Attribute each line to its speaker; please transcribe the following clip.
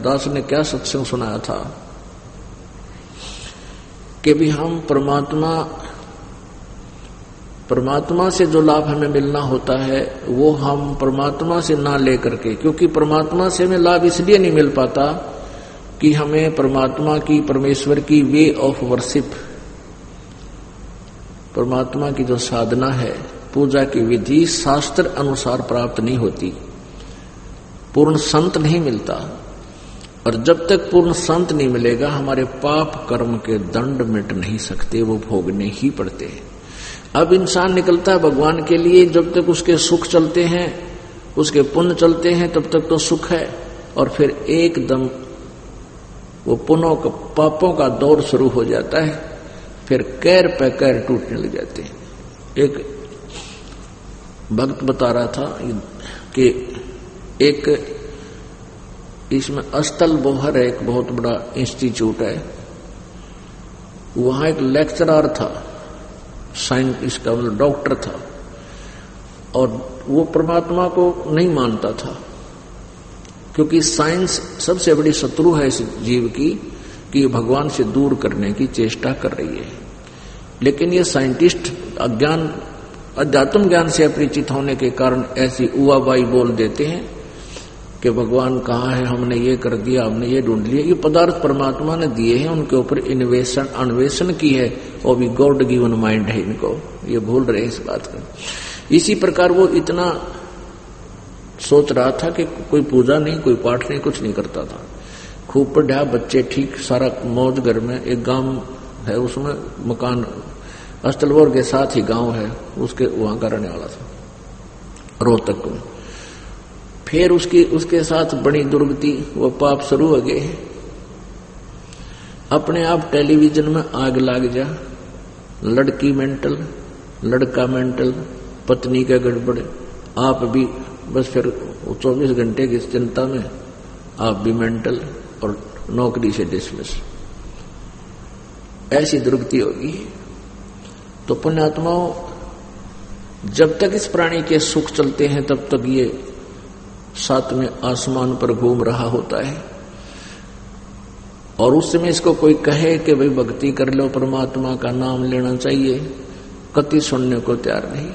Speaker 1: दास ने क्या सत्संग सुनाया था कि भी हम परमात्मा से जो लाभ हमें मिलना होता है वो हम परमात्मा से ना लेकर के, क्योंकि परमात्मा से हमें लाभ इसलिए नहीं मिल पाता कि हमें परमात्मा की, परमेश्वर की वे ऑफ वर्शिप, परमात्मा की जो साधना है, पूजा की विधि शास्त्र अनुसार प्राप्त नहीं होती, पूर्ण संत नहीं मिलता। और जब तक पूर्ण संत नहीं मिलेगा हमारे पाप कर्म के दंड मिट नहीं सकते, वो भोगने ही पड़ते हैं। अब इंसान निकलता है भगवान के लिए, जब तक उसके सुख चलते हैं, उसके पुण्य चलते हैं, तब तक तो सुख है, और फिर एकदम वो पुण्यों का, पापों का दौर शुरू हो जाता है, फिर कैर पे कैर टूटने लग जाते हैं। एक भक्त बता रहा था कि एक इसमें अस्तल बोहर है, एक बहुत बड़ा इंस्टीट्यूट है, वहां एक लेक्चरर था, साइंस, इसका मतलब डॉक्टर था, और वो परमात्मा को नहीं मानता था, क्योंकि साइंस सबसे बड़ी शत्रु है इस जीव की, कि भगवान से दूर करने की चेष्टा कर रही है। लेकिन ये साइंटिस्ट अज्ञान, अध्यात्म ज्ञान से अपरिचित होने के कारण ऐसी उवाबाई बोल देते हैं कि भगवान कहाँ है, हमने ये कर दिया, हमने ये ढूंढ लिया। ये पदार्थ परमात्मा ने दिए हैं, उनके ऊपर अन्वेषण की है, वो भी गॉड गिवन माइंड है इनको, ये भूल रहे इस बात का। इसी प्रकार वो इतना सोच रहा था कि कोई पूजा नहीं, कोई पाठ नहीं, कुछ नहीं करता था, खूब पढ़ा, बच्चे ठीक, सारा मौज घर में। एक गांव है, उसमें मकान अस्तलवर के साथ ही गांव है, उसके वहां का रहने वाला था, रोहतक में। फिर उसके साथ बड़ी दुर्गति, वो पाप शुरू हो गए। अपने आप टेलीविजन में आग लग जा, लड़की मेंटल, लड़का मेंटल, पत्नी का गड़बड़, आप भी बस फिर 24 घंटे की चिंता में आप भी मेंटल, और नौकरी से डिसमिस। ऐसी दुर्गति होगी। तो पुण्यात्माओं, जब तक इस प्राणी के सुख चलते हैं तब तक ये सातवें आसमान पर घूम रहा होता है, और उस समय इसको कोई कहे कि भाई भक्ति कर लो, परमात्मा का नाम लेना चाहिए, कति सुनने को तैयार नहीं।